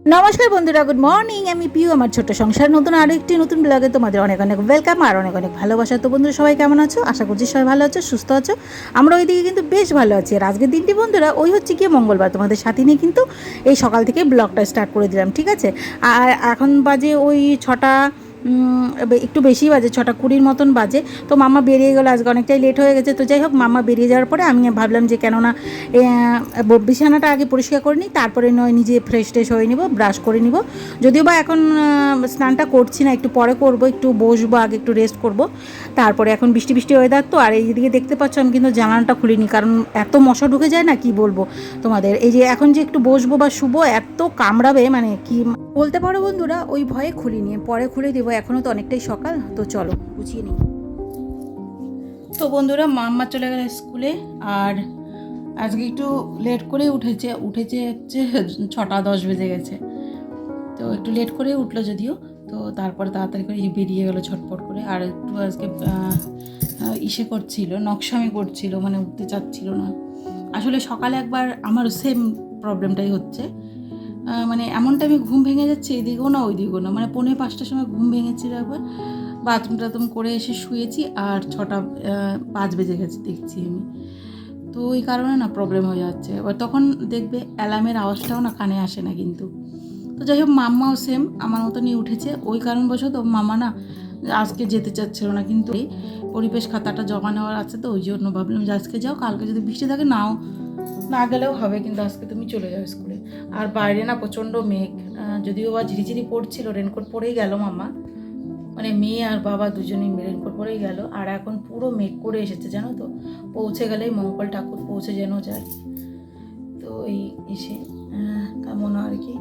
নমস্কার বন্ধুরা, good morning. আমি পিউ, আমার ছোট্ট সংসার নতুন আরেকটি নতুন ব্লগে তোমাদের অনেক অনেক ওয়েলকাম আর অনেক অনেক ভালোবাসা। তো বন্ধুরা, সবাই কেমন আছো? আশা করছি সবাই ভালো আছো, সুস্থ আছো। আমরা ওইদিকে কিন্তু বেশ ভালো আছি। আর আজকের দিনটি বন্ধুরা ওই হচ্ছে গিয়ে মঙ্গলবার, তোমাদের সাথে নিয়ে কিন্তু এই সকাল থেকে ব্লগটা স্টার্ট করে দিলাম, ঠিক আছে। আর এখন বাজে ওই 6টা, একটু বেশি বাজে, 6:20 মতন বাজে। তো মাম্মা বেরিয়ে গেলো, আজকে অনেকটাই লেট হয়ে গেছে। তো যাই হোক, মাম্মা বেরিয়ে যাওয়ার পরে আমি ভাবলাম যে কেননা বিছানাটা আগে পরিষ্কার করে নিই, তারপরে নয় নিজে ফ্রেশ ট্রেশ হয়ে নিব, ব্রাশ করে নিব। যদিও বা এখন স্নানটা করছি না, একটু পরে করব, একটু বসবো, আগে একটু রেস্ট করব। তারপরে এখন বৃষ্টি বৃষ্টি ওয়েদার তো, আর এইদিকে দেখতে পাচ্ছ আমি কিন্তু জানালাটা খুলিনি, কারণ এত মশা ঢুকে যায় না, কি বলবো তোমাদের। এই যে এখন যে একটু বসবো বা শুবো, এত কামড়াবে মানে কি বলতে পারো বন্ধুরা, ওই ভয়ে খুলিনি, পরে খুলে দেবো। এখনও তো অনেকটাই সকাল, তো চলো গুছিয়ে নিই। তো বন্ধুরা, মাম্মা চলে গেল স্কুলে, আর আজকে একটু লেট করে উঠেছে হচ্ছে 6:10 বেজে গেছে। তো একটু লেট করে উঠলো যদিও, তো তারপরে তাড়াতাড়ি করে বেরিয়ে গেলো ছটপট করে। আর একটু আজকে ইসে করছিল, নকশামি করছিল, মানে উঠতে চাচ্ছিল না। আসলে সকালে একবার আমার সেম প্রবলেমটাই হচ্ছে, মানে এমন টাইমে ঘুম ভেঙে যাচ্ছে, এদিকেও না ওইদিকেও না, মানে 4:45টার সময় ঘুম ভেঙেছিল একবার, বাথরুম টাথরুম করে এসে শুয়েছি, আর 6:05 বেজে গেছে দেখছি আমি। তো ওই কারণে না প্রবলেম হয়ে যাচ্ছে। এবার তখন দেখবে অ্যালার্মের আওয়াজটাও না কানে আসে না কিন্তু। তো যাই হোক, মাম্মাও সেম আমার মতনই উঠেছে, ওই কারণবশত মাম্মা না আজকে যেতে চাচ্ছিল না। কিন্তু এই পরিবেশ খাতাটা জমা নেওয়ার আছে, তো ওই জন্য ভাবলাম যে আজকে যাও, কালকে যদি বৃষ্টি থাকে না গেলেও হবে, কিন্তু আজকে তুমি চলে যাও স্কুলে। আর বাইরে না প্রচণ্ড মেঘ, যদিও বা ঝিরিঝিরি পড়ছিল, রেনকোট পরেই গেল মাম্মা, মানে মেয়ে আর বাবা দুজনেই রেনকোট পরেই গেল। আর এখন পুরো মেঘ করে এসেছে জানো তো, পৌঁছে গেলেই মঙ্গল ঠাকুর পৌঁছে যেন যায়। তো এই এসে কেমন আর কি,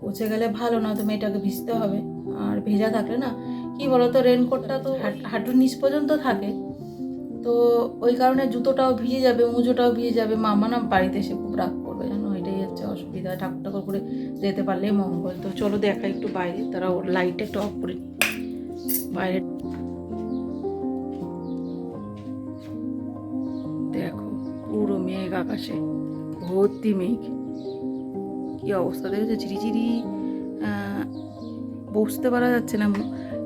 পৌঁছে গেলে ভালো, না তো মেয়েটাকে ভিজতে হবে। আর ভেজা থাকলে না কি বলো তো, রেনকোটটা তো হাঁটুর নিচ পর্যন্ত থাকে, তো ওই কারণে জুতোটাও ভিজে যাবে, মুজোটাও ভিজে যাবে। মামা না বাড়িতে এসে খুব রাগ করবে জানো, এটাই হচ্ছে অসুবিধা। ঠাকুর ঠাকুর করে যেতে পারলেই মঙ্গল। তো চলো দেখা একটু বাইরে, তারা লাইটটা একটু অফ করে বাইরে। দেখো পুরো মেঘ, আকাশে ভর্তি মেঘ, কি অবস্থা দেখেছো, ঝিরিঝিরি, বসতে পারা যাচ্ছে না,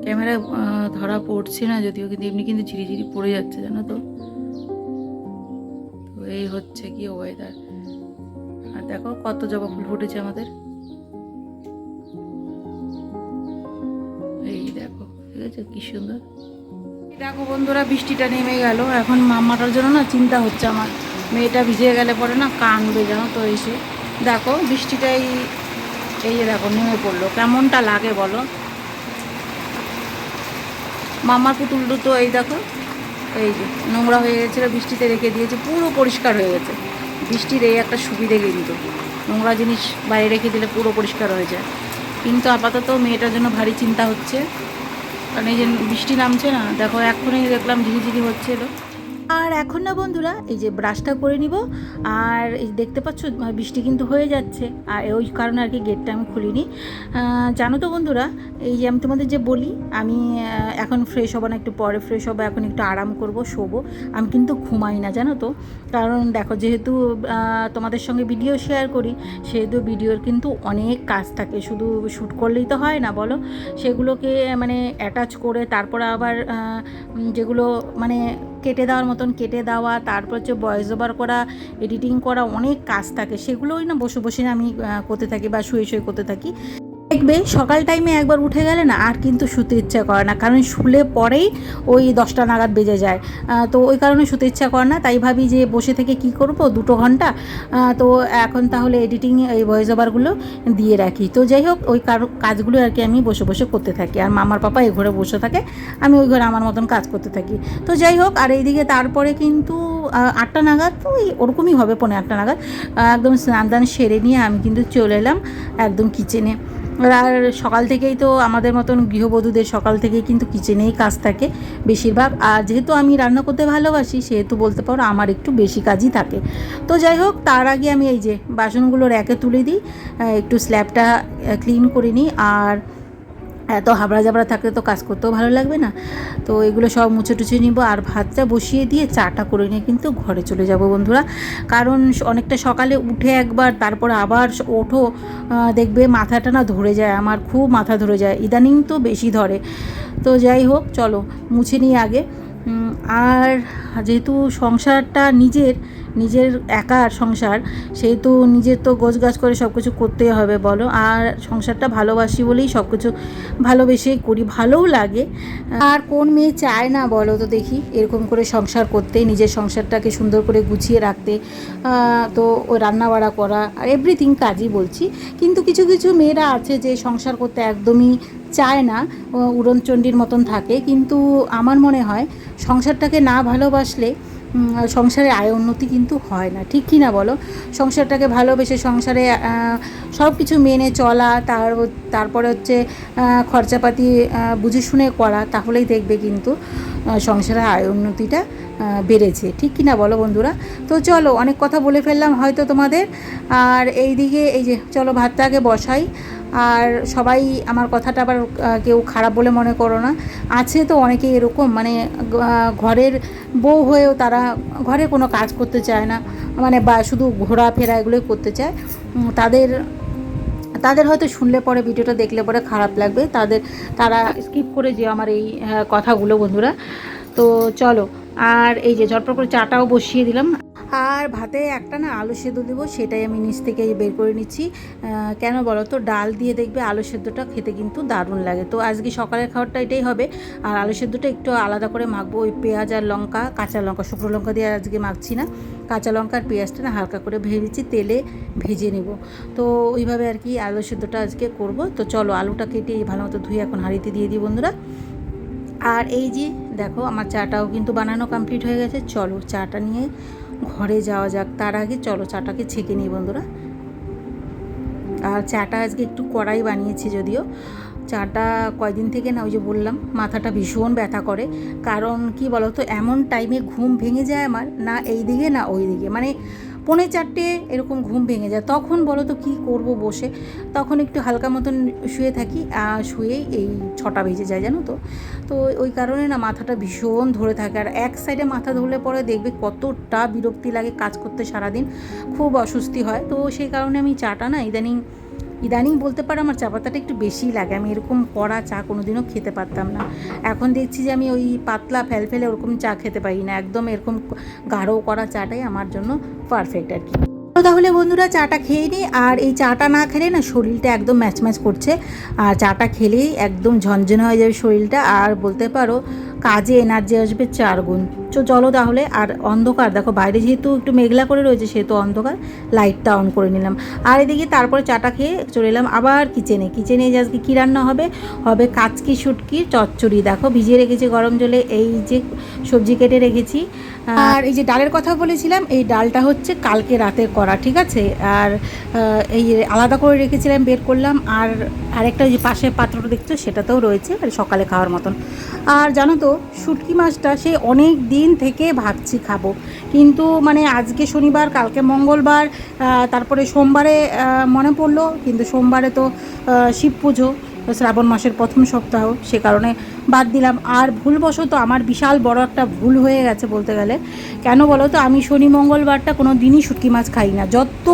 ক্যামেরা ধরা পড়ছে না যদিও, কিন্তু এমনি কিন্তু ঝিরিঝিরি পড়ে যাচ্ছে জানো তো। তো এই হচ্ছে কি ওয়েদার। আর দেখো কত জবা ফুল ফুটেছে আমাদের, এই দেখো, ঠিক আছে, কি সুন্দর। দেখো বন্ধুরা, বৃষ্টিটা নেমে গেল। এখন মাম্মাটার জন্য না চিন্তা হচ্ছে আমার, মেয়েটা ভিজে গেলে পরে না কাঁদবে জানো তো। এসে দেখো বৃষ্টিটাই, এই যে দেখো নেমে পড়লো, কেমনটা লাগে বলো। মামার পুতুল দুটো এই দেখো, এই যে নোংরা হয়ে গেছিলো, বৃষ্টিতে রেখে দিয়েছে, পুরো পরিষ্কার হয়ে গেছে। বৃষ্টির এই একটা সুবিধে, কিন্তু নোংরা জিনিস বাইরে রেখে দিলে পুরো পরিষ্কার হয়ে যায়। কিন্তু আপাতত মেয়েটার জন্য ভারী চিন্তা হচ্ছে, কারণ এই যে বৃষ্টি নামছে না, দেখো এক্ষুনি দেখলাম ঝিরিঝিরি হচ্ছিলো। আর এখন না বন্ধুরা, এই যে ব্রাশটা করে নিব। আর এই দেখতে পাচ্ছ বৃষ্টি কিন্তু হয়ে যাচ্ছে, আর ওই কারণে আর কি গেটটা আমি খুলিনি। জানো তো বন্ধুরা, এই যে আমি তোমাদের যে বলি, আমি এখন ফ্রেশ হবো না, একটু পরে ফ্রেশ হবো, এখন একটু আরাম করব, শোবো। আমি কিন্তু ঘুমাই না জানো তো, কারণ দেখো যেহেতু তোমাদের সঙ্গে ভিডিও শেয়ার করি, সেহেতু ভিডিওর কিন্তু অনেক কাজ থাকে, শুধু শ্যুট করলেই তো হয় না বলো। সেগুলোকে মানে অ্যাটাচ করে তারপরে আবার যেগুলো মানে কেটে দেওয়ার মতন কেটে দেওয়া, তারপর হচ্ছে ভয়েস ওভার করা, এডিটিং করা, অনেক কাজ থাকে। সেগুলোই না বসে বসে আমি করতে থাকি বা শুয়ে শুয়ে করতে থাকি। দেখবে সকাল টাইমে একবার উঠে গেলে না আর কিন্তু শুতে ইচ্ছা করে না, কারণ শুলে পরেই ওই 10টা নাগাদ বেজে যায়। তো ওই কারণে শুতে ইচ্ছা করে না, তাই ভাবি যে বসে থেকে কি করব 2 ঘন্টা। তো এখন তাহলে এডিটিং এই ভয়েস ওভারগুলো দিয়ে রাখি। তো যাই হোক, ওই কাজগুলো আর কি আমি বসে বসে করতে থাকি, আর মামার পাপা এই ঘরে বসে থাকে, আমি ওই ঘরে আমার মতন কাজ করতে থাকি। তো যাই হোক, আর এইদিকে তারপরে কিন্তু 8টা নাগাদ, ওই ওরকমই হবে, 8:45 নাগাদ একদম স্নান দান সেরে নিয়ে আমি কিন্তু চলে এলাম একদম কিচেনে। আর সকাল থেকেই তো আমাদের মতন গৃহবধূদের সকাল থেকেই কিন্তু কিচেনেই কাজ থাকে বেশিরভাগ। আর যেহেতু আমি রান্না করতে ভালোবাসি, সেহেতু বলতে পারো আমার একটু বেশি কাজই থাকে। তো যাই হোক, তার আগে আমি এই যে বাসনগুলো র্যাকে তুলে দিই, একটু স্ল্যাবটা ক্লিন করে নিই। আর এত হাবড়া জাবড়া থাকলে তো কাজ করতেও ভালো লাগবে না। তো এগুলো সব মুছে টুছে নিব, আর ভাতটা বসিয়ে দিয়ে চাটা করে নিয়ে কিন্তু ঘরে চলে যাব বন্ধুরা। কারণ অনেকটা সকালে উঠে একবার তারপর আবার ওঠো, দেখবে মাথাটা না ধরে যায়, আমার খুব মাথা ধরে যায়, ইদানিং তো বেশি ধরে। তো যাই হোক, চলো মুছে নিই আগে। আর যেহেতু সংসারটা নিজের একার সংসার, সেহেতু নিজের তো গোছগাছ করে সব কিছু করতেই হবে বলো। আর সংসারটা ভালোবাসি বলেই সব কিছু ভালোবেসেই করি, ভালোও লাগে। আর কোন মেয়ে চায় না বলো তো দেখি এরকম করে সংসার করতে, নিজের সংসারটাকে সুন্দর করে গুছিয়ে রাখতে। তো ওই রান্নাবাড়া করা আর এভরিথিং কাজই বলছি। কিন্তু কিছু কিছু মেয়েরা আছে যে সংসার করতে একদমই চায় না, উড়নচণ্ডীর মতন থাকে। কিন্তু আমার মনে হয় সংসারটাকে না ভালোবাসলে সংসারে আয় উন্নতি কিন্তু হয় না, ঠিক কি না বলো? সংসারটাকে ভালোবেসে সংসারে সব কিছু মেনে চলা, তারপরে হচ্ছে খরচাপাতি বুঝে শুনে করা, তাহলেই দেখবে কিন্তু সংসারে আয় উন্নতিটা বেড়েছে, ঠিক কি না বলো বন্ধুরা? তো চলো, অনেক কথা বলে ফেললাম হয়তো তোমাদের। আর এই দিকে এই যে চলো ভাতটা আগে বসাই। আর সবাই আমার কথাটা আবার কেউ খারাপ বলে মনে করো না, আছে তো অনেকে এরকম, মানে ঘরের বউ হয়েও তারা ঘরে কোনো কাজ করতে চায় না, মানে বা শুধু ঘোরাফেরা এগুলোই করতে চায়। তাদের হয়তো শুনলে পরে, ভিডিওটা দেখলে পরে খারাপ লাগবে, তারা স্কিপ করে যে আমার এই কথাগুলো বন্ধুরা। তো চলো, আর এই যে ঝটপট করে চাটাও বসিয়ে দিলাম। আর ভাতে একটা না আলু সেদ্ধ দেবো, সেটাই আমি নিচ থেকে বের করে নিচ্ছি। কেন বলো তো, ডাল দিয়ে দেখবে আলু সেদ্ধটা খেতে কিন্তু দারুণ লাগে। তো আজকে সকালের খাবারটা এটাই হবে। আর আলু সেদ্ধটা একটু আলাদা করে মাখবো, ওই পেঁয়াজ আর লঙ্কা, কাঁচা লঙ্কা, শুকনো লঙ্কা দিয়ে আজকে মাখছি না, কাঁচা লঙ্কা আর পেঁয়াজটা না হালকা করে ভেজেছি, তেলে ভেজে নেব। তো ওইভাবে আর কি আলু সেদ্ধটা আজকে করব। তো চলো, আলুটা কেটে ভালো মতো ধুয়ে এখন হাঁড়িতে দিয়ে দিই বন্ধুরা। আর এই যে দেখো, আমার চাটাও কিন্তু বানানো কমপ্লিট হয়ে গেছে। চলো চাটা নিয়ে ঘরে যাওয়া যাক। তার আগে চলো চাটাকে ছেঁকে নিই বন্ধুরা। আর চাটা আজকে একটু কড়াই বানিয়েছি, যদিও চাটা কয়দিন থেকে না, ওই যে বললাম মাথাটা ভীষণ ব্যথা করে। কারণ কি বলো তো, এমন টাইমে ঘুম ভেঙে যায় আমার, না এই দিকে না ওই দিকে, মানে 3:45 এরকম ঘুম ভেঙে যায়। তখন বলো তো কী করব বসে, তখন একটু হালকা মতন শুয়ে থাকি, শুয়েই এই 6টা বেজে যায় জানো তো। তো ওই কারণে না মাথাটা ভীষণ ধরে থাকে। আর এক সাইডে মাথা ধরলে পরে দেখবে কতটা বিরক্তি লাগে কাজ করতে, সারাদিন খুব অস্বস্তি হয়। তো সেই কারণে আমি চাটা না ইদানিং বলতে পারো আমার চা পাতাটা একটু বেশিই লাগে। আমি এরকম কড়া চা কোনোদিনও খেতে পারতাম না, এখন দেখছি যে আমি ওই পাতলা ফেলফেলে ওরকম চা খেতে পারি না, একদম এরকম গাঢ় করা চাটাই আমার জন্য পারফেক্ট আর কি। তো তাহলে বন্ধুরা চাটা খেয়ে নিই। আর এই চাটা না খেলে না শরীরটা একদম ম্যাচ করছে, আর চাটা খেলেই একদম ঝনঝনে হয়ে যাবে শরীরটা, আর বলতে পারো কাজে এনার্জি আসবে 4 গুণ। চলো তাহলে। আর অন্ধকার দেখো, বাইরে যেহেতু একটু মেঘলা করে রয়েছে, সেহেতু অন্ধকার, লাইটটা অন করে নিলাম। আর এদিকে তারপরে চাটা খেয়ে চলে এলাম আবার কিচেনে আজকে কী রান্না হবে কাচকি শুটকির চচ্চড়ি। দেখো ভিজিয়ে রেখেছি গরম জলে, এই যে সবজি কেটে রেখেছি। আর এই যে ডালের কথা বলেছিলাম, এই ডালটা হচ্ছে কালকে রাতের করা, ঠিক আছে। আর এই আলাদা করে রেখেছিলাম, বের করলাম। আর আরেকটা যে পাশের পাত্রটা দেখছো, সেটাতেও রয়েছে, মানে সকালে খাওয়ার মতন। আর জানো তো, শুটকি মাছটা সেই অনেক দিন থেকে ভাবছি খাবো, কিন্তু মানে আজকে শনিবার, কালকে মঙ্গলবার, তারপরে সোমবারে মনে পড়লো, কিন্তু সোমবারে তো শিব পুজো, শ্রাবণ মাসের প্রথম সপ্তাহ, সে কারণে বাদ দিলাম। আর ভুলবশত আমার বিশাল বড় একটা ভুল হয়ে গেছে বলতে গেলে। কেন বলো তো, আমি শনি মঙ্গলবারটা কোনো দিনই শুটকি মাছ খাই না, যত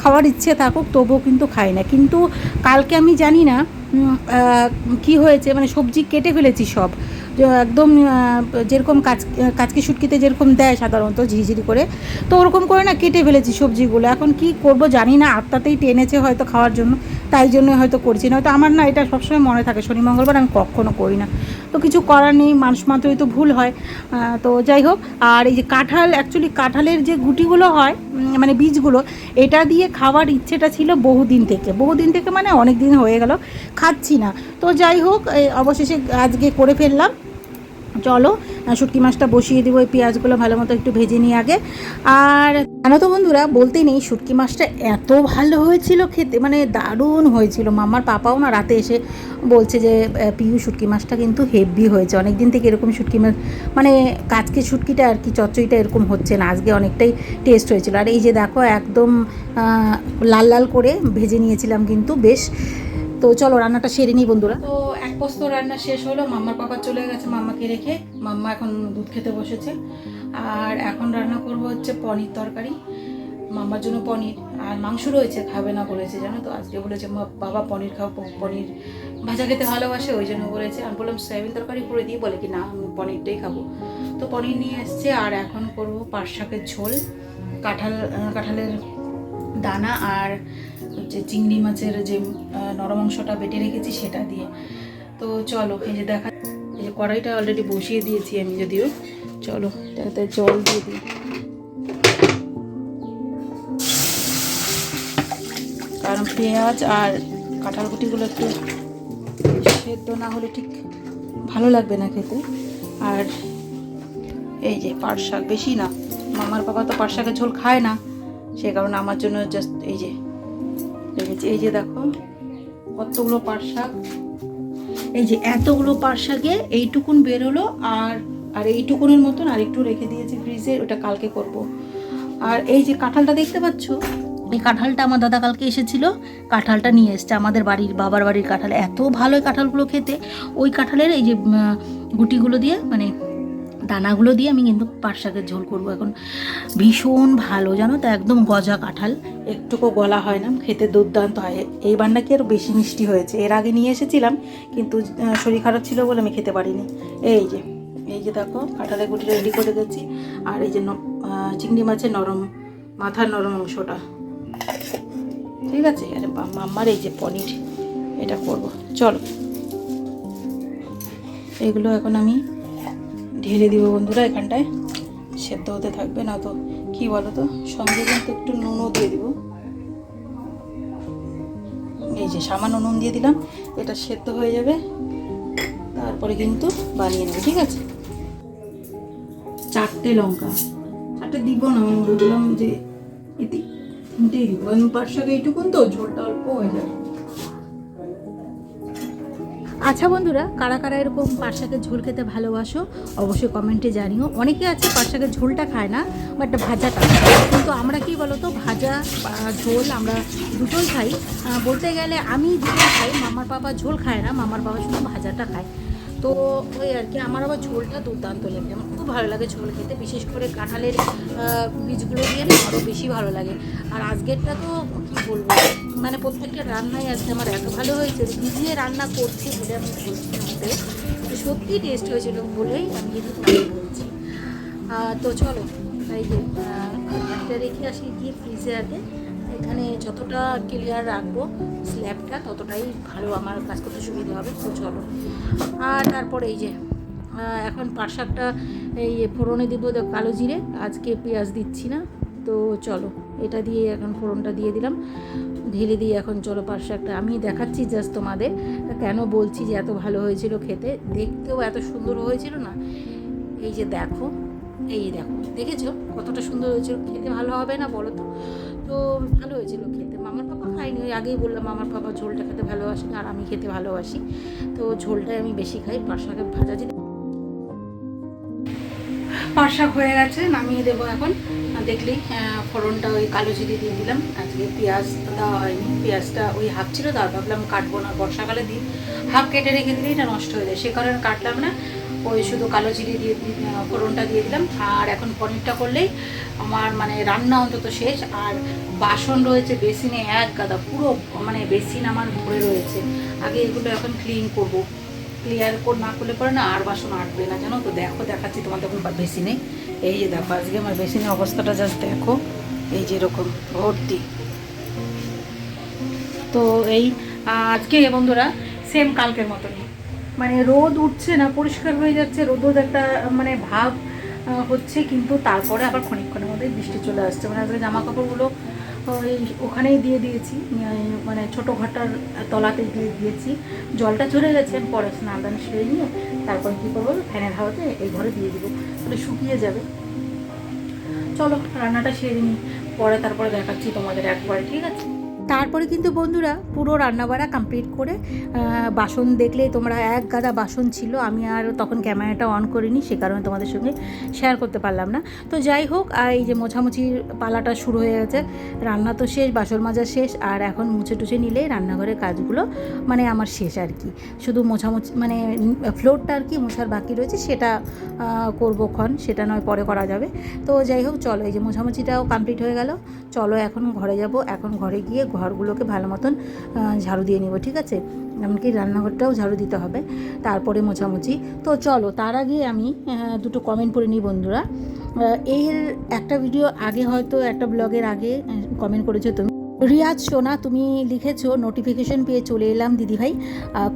খাওয়ার ইচ্ছে থাকুক তবুও কিন্তু খাই না। কিন্তু কালকে আমি জানি না কি হয়েছে, মানে সবজি কেটে ফেলেছি সব, একদম যেরকম কাচকি শুটকিতে যেরকম দেয় সাধারণত ঝিঝিরি করে, তো ওরকম করে না কেটে ফেলেছি সবজিগুলো। এখন কি করব জানি না, আত্মাতেই টেনেছে হয়তো খাওয়ার জন্য, তাই জন্য হয়তো করছি না। হয়তো আমার না এটা সবসময় মনে থাকে, শনি মঙ্গলবার আমি কখনো করি না, তো কিছু করার নেই, মানুষ মাত্রই তো ভুল হয়। তো যাই হোক। আর এই যে কাঁঠাল, অ্যাকচুয়ালি কাঁঠালের যে গুটিগুলো হয়, মানে বীজগুলো, এটা দিয়ে খাওয়ার ইচ্ছেটা ছিল বহুদিন থেকে, মানে অনেক দিন হয়ে গেল খাচ্ছি না। তো যাই হোক, অবশেষে আজকে করে ফেললাম। চলো শুটকি মাছটা বসিয়ে দেবো, এই পেঁয়াজগুলো ভালো মতো একটু ভেজে নিই আগে। আর জানো তো বন্ধুরা, বলতেই নেই, শুটকি মাছটা এত ভালো হয়েছিল খেতে, মানে দারুণ হয়েছিল। মামার পাপাও না রাতে এসে বলছে যে পিউ শুটকি মাছটা কিন্তু হেভি হয়েছে, অনেক দিন থেকে এরকম শুটকি মাছ, মানে কাচকে শুটকিটা আর কি চচ্চড়িটা এরকম হচ্ছে না, আজকে অনেকটাই টেস্ট হয়েছিল। আর এই যে দেখো একদম লাল লাল করে ভেজে নিয়েছিলাম কিন্তু বেশ। তো চলো রান্নাটা সেরে নিই বন্ধুরা। তো এক পোস্ত রান্না শেষ হলো, মাম্মার পাপা চলে গেছে, মাম্মাকে রেখে মাম্মা এখন দুধ খেতে বসেছে। আর এখন রান্না করব হচ্ছে পনির তরকারি, মাম্মার জন্য পনির আর মাংস রয়েছে, খাবে না বলেছে জানো তো। আজকে বলেছে বাবা পনির খাবো, পনির ভাজা খেতে ভালোবাসে, ওই জন্য বলেছে। আমি বললাম সয়াবিন তরকারি করে দিই, বলে কি না আমি পনিরটাই খাবো। তো পনির নিয়ে এসছে। আর এখন করব পাট শাকের ঝোল, কাঁঠালের দানা আর হচ্ছে চিংড়ি মাছের যে নরম অংশটা বেটে রেখেছি সেটা দিয়ে। তো চলো এই যে দেখা, এই যে কড়াইটা অলরেডি বসিয়ে দিয়েছি আমি, যদিও চলো এটাতে জল দিয়ে দিই। কারণ পেঁয়াজ আর কাঁঠাল কুটিগুলো একটু সেদ্ধ না হলে ঠিক ভালো লাগবে না খেতে। আর এই যে পাট শাক, বেশি না, মামার বাবা তো পাট শাকের ঝোল খায় না, সে কারণে আমার জন্য জাস্ট এই যে রেখেছি। এই যে দেখো কতগুলো পাট শাক, এই যে এতগুলো পাট শাকে এইটুকুন বেরোলো। আর এইটুকুনের মতন আর একটু রেখে দিয়েছি ফ্রিজে, ওটা কালকে করব। আর এই যে কাঁঠালটা দেখতে পাচ্ছ, এই কাঁঠালটা আমার দাদা কালকে এসেছিল, কাঁঠালটা নিয়ে এসছে আমাদের বাড়ির, বাবার বাড়ির কাঁঠাল। এত ভালো কাঁঠালগুলো খেতে, ওই কাঁঠালের এই যে গুটিগুলো দিয়ে মানে দানাগুলো দিয়ে আমি কিন্তু পাট শাকের ঝোল করবো এখন। ভীষণ ভালো জানো তো, একদম গজা কাঁঠাল, একটুকু গলা হয় না, খেতে দুর্দান্ত হয়। এইবার নাকি আরও বেশি মিষ্টি হয়েছে, এর আগে নিয়ে এসেছিলাম কিন্তু শরীর খারাপ ছিল বলে আমি খেতে পারিনি। এই যে দেখো কাঁঠালের গুটিটা রেডি করে দিচ্ছি। আর এই যে চিংড়ি মাছের মাথার নরম অংশটা, ঠিক আছে। আর মাম্মার এই যে পনির, এটা করব। চলো এগুলো এখন আমি ঢেলে দিব বন্ধুরা, এখানটায় সেদ্ধ হতে থাকবে, না তো কী বলো তো, সঙ্গে কিন্তু একটু নুনও দিয়ে দিব। এই যে সামান্য নুন দিয়ে দিলাম, এটা সেদ্ধ হয়ে যাবে, তারপরে কিন্তু বানিয়ে নেবে, ঠিক আছে। 4টে লঙ্কা, 4টে দিব না, আমি বললাম যে তিনটেই দিব, আমি পাট শাক এইটুকুন তো ঝোলটা অল্প হয়ে যাবে। আচ্ছা বন্ধুরা, কারা কারা এরকম পাট শাকের ঝোল খেতে ভালোবাসো অবশ্যই কমেন্টে জানিও। অনেকে আছে পাট শাকের ঝোলটা খায় না, বাট ভাজাটা, কিন্তু আমরা কি বলো তো, ভাজা ঝোল আমরা দুটোই খাই। বলতে গেলে আমি দুটোই খাই, মামার বাবা ঝোল খায় না, মামার বাবা শুধু ভাজাটা খায়। তো ওই আর কি, আমার আবার ঝোলটা দুর্দান্ত লাগে, আমার খুব ভালো লাগে ঝোল খেতে, বিশেষ করে কাঁঠালের বীজগুলো দিয়ে না আরও বেশি ভালো লাগে। আর আজকেরটা তো কী বলবো, মানে প্রত্যেকটা রান্নাই আজকে আমার এত ভালো হয়েছে, নিজে রান্না করছি বলে আমি বলছি মধ্যে, সত্যি টেস্ট হয়েছিল বলেই আমি কিন্তু বলছি। তো চলো এই যে একটা রেখে আসি গিয়ে ফ্রিজে আগে, এখানে যতটা ক্লিয়ার রাখবো স্ল্যাবটা ততটাই ভালো, আমার কাজ করতে সুবিধা হবে। তো চলো, আর তারপরে এই যে এখন পাট শাকটা এই ফোড়নে দিব কালো জিরে, আজকে পেঁয়াজ দিচ্ছি না। তো চলো এটা দিয়ে এখন ফোড়নটা দিয়ে দিলাম, ঢেলে দিয়ে এখন চলো পাট শাকটা আমি দেখাচ্ছি জাস্ট তোমাদের, কেন বলছি যে এত ভালো হয়েছিল খেতে, দেখতেও এত সুন্দর হয়েছিল না। এই যে দেখো, এই দেখো, দেখেছো কতটা সুন্দর হয়েছিল, খেতে ভালো হবে না বলো তো? তো ভালো হয়েছিল খেতে। মামার পাপা খাইনি, ওই আগেই বললাম মামার পাপা ঝোলটা খেতে ভালোবাসে না, আর আমি খেতে ভালোবাসি, তো ঝোলটাই আমি বেশি খাই। পাট শাকের ভাজা যেটা, পাট শাক হয়ে গেছে, নামিয়ে দেবো এখন। দেখলেই ফোড়নটা ওই কালো জিরে দিয়ে দিলাম, আজকে পেঁয়াজ দেওয়া হয়নি, পেঁয়াজটা ওই হাফ ছিল, তার ভাবলাম কাটবো না, বর্ষাকালে দিন হাফ কেটে রেখে দিলে এটা নষ্ট হয়ে যায়, সে কারণে কাটলাম না, ওই শুধু কালো জিরে দিয়ে ফোড়নটা দিয়ে দিলাম। আর এখন পনিরটা করলেই আমার মানে রান্না অন্তত শেষ। আর বাসন রয়েছে বেসিনে এক গাদা, পুরো মানে বেসিন আমার ভরে রয়েছে, আগে এগুলো এখন ক্লিন করবো, ক্লিয়ার না করলে পরে না আর বাসন আটবে না জানো তো। দেখো দেখাচ্ছি তোমাদের বেসিনে, এই যে দেখো আজকে আমার বেসিনের অবস্থাটা জাস্ট দেখো, এই যে এরকম ভর্তি। তো এই আজকে বন্ধুরা সেম কালকের মতনই, মানে রোদ উঠছে না, পরিষ্কার হয়ে যাচ্ছে, রোদ একটা মানে ভাব হচ্ছে, কিন্তু তারপরে আবার খানিকক্ষণের মধ্যেই বৃষ্টি চলে আসছে। মানে আজকে জামা কাপড়গুলো ওখানেই দিয়ে দিয়েছি, মানে ছোটো ঘরটার তলাতেই দিয়ে দিয়েছি, জলটা চলে গেছে, পরে স্নান দান সেরে নিয়ে তারপরে কী করবো, ফ্যানের হাওয়াতে এই ঘরে দিয়ে দিব, তাহলে শুকিয়ে যাবে। চলো রান্নাটা সেরে নিই, পরে তারপরে দেখাচ্ছি তোমাদের একবারে, ঠিক আছে। তারপরে কিন্তু বন্ধুরা পুরো রান্নাবাড়া কমপ্লিট করে বাসন দেখলে তোমরা এক গাদা বাসন ছিল, আমি আর তখন ক্যামেরাটা অন করিনি, সে কারণে তোমাদের সঙ্গে শেয়ার করতে পারলাম না। তো যাই হোক, আর এই যে মোছামুছির পালাটা শুরু হয়ে গেছে, রান্না তো শেষ, বাসন মাজা শেষ, আর এখন মুছে টুছে নিলেই রান্নাঘরের কাজগুলো মানে আমার শেষ আর কি। শুধু মোছামুছি মানে ফ্লোরটা আর কি মোছার বাকি রয়েছে, সেটা করবো ক্ষণ, সেটা নয় পরে করা যাবে। তো যাই হোক চলো, এই যে মোছামুছিটাও কমপ্লিট হয়ে গেল, চলো এখন ঘরে যাব। এখন ঘরে গিয়ে ঘরগুলোকে ভালো মতন ঝাড়ু দিয়ে নিব, ঠিক আছে, এমনকি রান্নাঘরটাও ঝাড়ু দিতে হবে, তারপরে মোছামুছি। তো চলো, তার আগে আমি দুটো কমেন্ট পড়ে নিই বন্ধুরা। এর একটা ভিডিও আগে, হয়তো একটা ব্লগের আগে কমেন্ট করেছো তুমি, রিয়াজ সোনা, তুমি লিখেছো নোটিফিকেশন পেয়ে চলে এলাম দিদিভাই,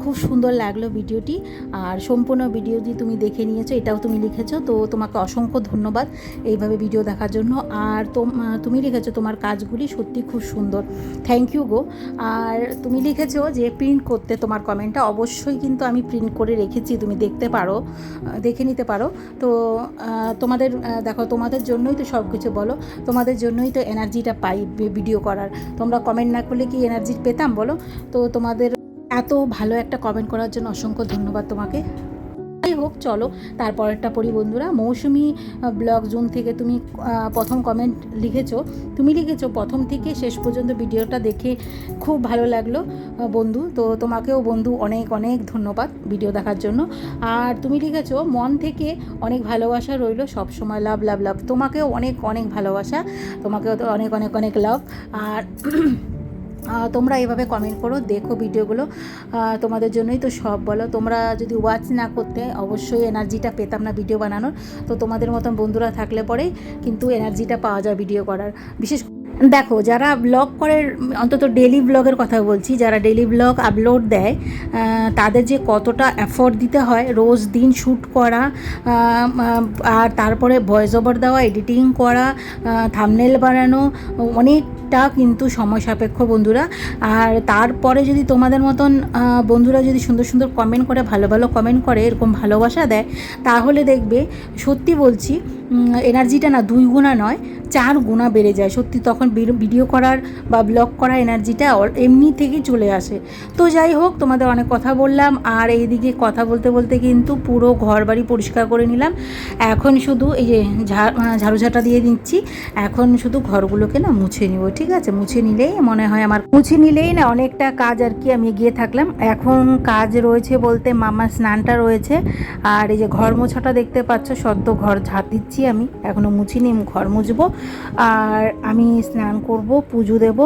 খুব সুন্দর লাগলো ভিডিওটি, আর সম্পূর্ণ ভিডিওটি তুমি দেখে নিয়েছো, এটাও তুমি লিখেছো, তো তোমাকে অসংখ্য ধন্যবাদ এইভাবে ভিডিও দেখার জন্য। আর তুমি লিখেছো তোমার কাজগুলি সত্যি খুব সুন্দর, থ্যাংক ইউ গো। আর তুমি লিখেছো যে প্রিন্ট করতে, তোমার কমেন্টটা অবশ্যই কিন্তু আমি প্রিন্ট করে রেখেছি, তুমি দেখতে পারো, দেখে নিতে পারো। তো তোমাদের দেখো, তোমাদের জন্যই তো সব কিছু, বলো, তোমাদের জন্যই তো এনার্জিটা পাই ভিডিও করার। তোমরা কমেন্ট না করলে কি এনার্জি পেতাম বলো? তো তোমাদের এত ভালো একটা কমেন্ট করার জন্য অসংখ্য ধন্যবাদ তোমাকে। যাই হোক চলো, তারপরেরটা পড়ি বন্ধুরা। মৌসুমি ব্লগ জোন থেকে তুমি প্রথম কমেন্ট লিখেছো, তুমি লিখেছো প্রথম থেকে শেষ পর্যন্ত ভিডিওটা দেখে খুব ভালো লাগলো বন্ধু। তো তোমাকেও বন্ধু অনেক অনেক ধন্যবাদ ভিডিও দেখার জন্য। আর তুমি লিখেছো মন থেকে অনেক ভালোবাসা রইলো, সবসময় লাভ লাভ লাভ, তোমাকেও অনেক অনেক ভালোবাসা, তোমাকেও তো অনেক অনেক অনেক লাভ। আর তোমরা এভাবে কমেন্ট করো, দেখো ভিডিওগুলো, তোমাদের জন্যই তো সব, বলো। তোমরা যদি ওয়াচ না করতে অবশ্যই এনার্জিটা পেতাম না ভিডিও বানানোর। তো তোমাদের মতন বন্ধুরা থাকলে পরেই কিন্তু এনার্জিটা পাওয়া যায় ভিডিও করার। বিশেষ দেখো, যারা ব্লগ করে, অন্তত ডেলি ব্লগের কথা বলছি, যারা ডেলি ব্লগ আপলোড দেয়, তাদের যে কতটা এফোর্ট দিতে হয়, রোজ দিন শ্যুট করা, আর তারপরে ভয়েস ওভার দেওয়া, এডিটিং করা, থাম্বনেল বানানো, অনেকটা কিন্তু সময় সাপেক্ষ বন্ধুরা। আর তারপরে যদি তোমাদের মতন বন্ধুরা যদি সুন্দর সুন্দর কমেন্ট করে, ভালো ভালো কমেন্ট করে, এরকম ভালোবাসা দেয়, তাহলে দেখবে, সত্যি বলছি, এনার্জিটা না 2 গুণা নয় 4 গুণা বেড়ে যায় সত্যি। তখন ভিডিও করার বা ব্লগ করা এনার্জিটা এমনি থেকেই চলে আসে। তো যাই হোক, তোমাদের অনেক কথা বললাম, আর এইদিকে কথা বলতে বলতে কিন্তু পুরো ঘর বাড়ি পরিষ্কার করে নিলাম। এখন শুধু এই যে ঝাড়ুঝাঁটা দিয়ে দিচ্ছি, এখন শুধু ঘরগুলোকে না মুছে নিব, ঠিক আছে, মুছে নিলেই মনে হয় আমার, মুছে নিলেই না অনেকটা কাজ আর কি আমি এগিয়ে থাকলাম। এখন কাজ রয়েছে বলতে মামার স্নানটা রয়েছে, আর এই যে ঘর মোছাটা দেখতে পাচ্ছ, সদ্য ঘর ঝাড় দিচ্ছি আমি, এখনও মুছিনি, ঘর মুছবো, আর আমি স্নান করব, পুজো দেব,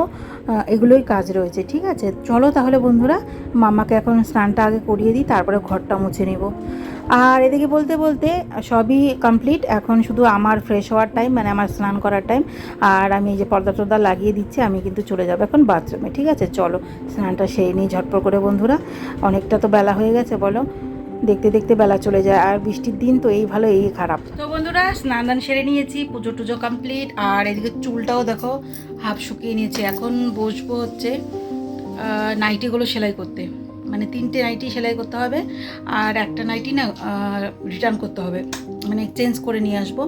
এগুলোই কাজ রয়েছে, ঠিক আছে। চলো তাহলে বন্ধুরা, মামাকে এখন স্নানটা আগে করিয়ে দিই, তারপরে ঘরটা মুছে নিব। আর এদিকে বলতে বলতে সবই কমপ্লিট, এখন শুধু আমার ফ্রেশ হওয়ার টাইম, মানে আমার স্নান করার টাইম। আর আমি এই যে পর্দা টর্দা লাগিয়ে দিচ্ছি, আমি কিন্তু চলে যাবো এখন বাথরুমে, ঠিক আছে। চলো স্নানটা সেই নিই ঝটপট করে বন্ধুরা, অনেকটা তো বেলা হয়ে গেছে বলো, দেখতে দেখতে বেলা চলে যায়, আর বৃষ্টির দিন তো এই ভালো এই খারাপ। তো বন্ধুরা, স্নান দান সেরে নিয়েছি, পুজো টুজো কমপ্লিট, আর এদিকে চুলটাও দেখো হাফ শুকিয়ে নিয়েছি। এখন বসবো হচ্ছে নাইটিগুলো সেলাই করতে, মানে 3টে নাইটি সেলাই করতে হবে, আর একটা নাইটি না রিটার্ন করতে হবে, মানে চেঞ্জ করে নিয়ে আসবো।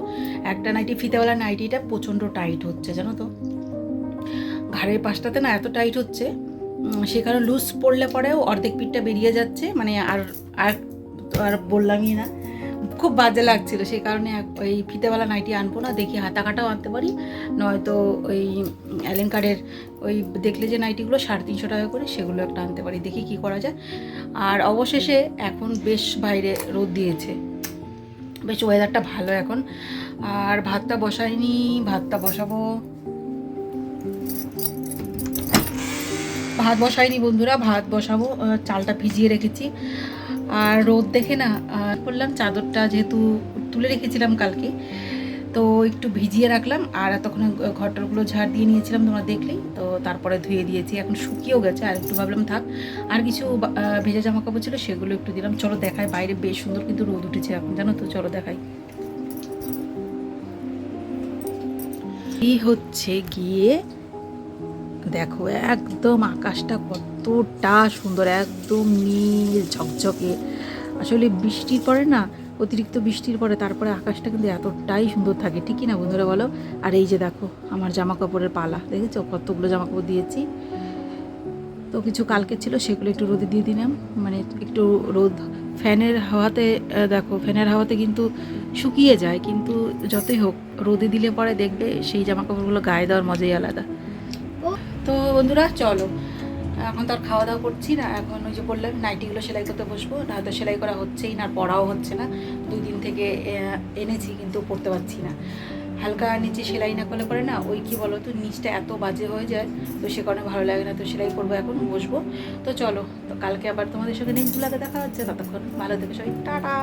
একটা নাইটি, ফিতেওয়ালা নাইটিটা প্রচণ্ড টাইট হচ্ছে জানো তো, ঘাড়ের পাশটাতে না এত টাইট হচ্ছে, সে কারণে লুজ পড়লে পরেও অর্ধেক পিঠটা বেরিয়ে যাচ্ছে, মানে আর আর আর বললামই না, খুব বাজে লাগছিল, সেই কারণে ওই ফিতেওয়ালা নাইটি আনবো না, দেখি হাতা কাটাও আনতে পারি, নয়তো ওই অ্যালেন কার্ডের ওই দেখলে যে নাইটিগুলো 350 টাকা করে, সেগুলো একটা আনতে পারি, দেখি কি করা যায়। আর অবশেষে এখন বেশ বাইরে রোদ দিয়েছে, বেশ ওয়েদারটা ভালো এখন। আর ভাতটা বসাইনি, ভাতটা বসাবো, ভাত বসাইনি বন্ধুরা, ভাত বসাবো, চালটা ভিজিয়ে রেখেছি। আর রোদ দেখে না করলাম, চাদরটা যেহেতু তুলে রেখেছিলাম কালকে, তো একটু ভিজিয়ে রাখলাম, আর এতক্ষণে ঘরটারগুলো ঝাড় দিয়ে নিয়েছিলাম, তোমরা দেখলেই তো, তারপরে ধুয়ে দিয়েছি, এখন শুকিয়েও গেছে। আর একটু ভাবলাম থাক, আর কিছু ভেজা জামা কাপড় ছিল সেগুলো একটু দিলাম। চলো দেখাই, বাইরে বেশ সুন্দর কিন্তু রোদ উঠেছে এখন জানো তো, চলো দেখাই। এই হচ্ছে গিয়ে দেখো, একদম আকাশটা কতটা সুন্দর, একদম নীল ঝকঝকে। আসলে বৃষ্টির পরে না, অতিরিক্ত বৃষ্টির পরে তারপরে আকাশটা কিন্তু এতটাই সুন্দর থাকে, ঠিকই না বন্ধুরা বলো। আর এই যে দেখো আমার জামা কাপড়ের পালা, দেখেছো কতগুলো জামা কাপড় দিয়েছি, তো কিছু কালকে ছিল সেগুলো একটু রোদে দিয়ে দিলাম, মানে একটু রোদ ফ্যানের হাওয়াতে, দেখো ফ্যানের হাওয়াতে কিন্তু শুকিয়ে যায়, কিন্তু যতই হোক রোদে দিলে পরে দেখবে সেই জামা কাপড়গুলো গায়ে দেওয়ার মজাই আলাদা। তো বন্ধুরা চলো, এখন তো আর খাওয়া দাওয়া করছি না, এখন ওই যে বললাম নাইটিগুলো সেলাই করতে বসবো, না তো সেলাই করা হচ্ছেই না, পড়াও হচ্ছে না। 2 দিন থেকে এনেছি কিন্তু পড়তে পারছি না। হালকা নিচে সেলাই না করলে পরে না ওই কী বলো তো নিচটা এত বাজে হয়ে যায়, তো সে কারণে ভালো লাগে না, তো সেলাই করবো এখন বসবো। তো চলো, তো কালকে আবার তোমাদের সঙ্গে নেক্সট ব্লগে দেখা হচ্ছে, ততক্ষণ ভালো থেকে সবাই টাটা।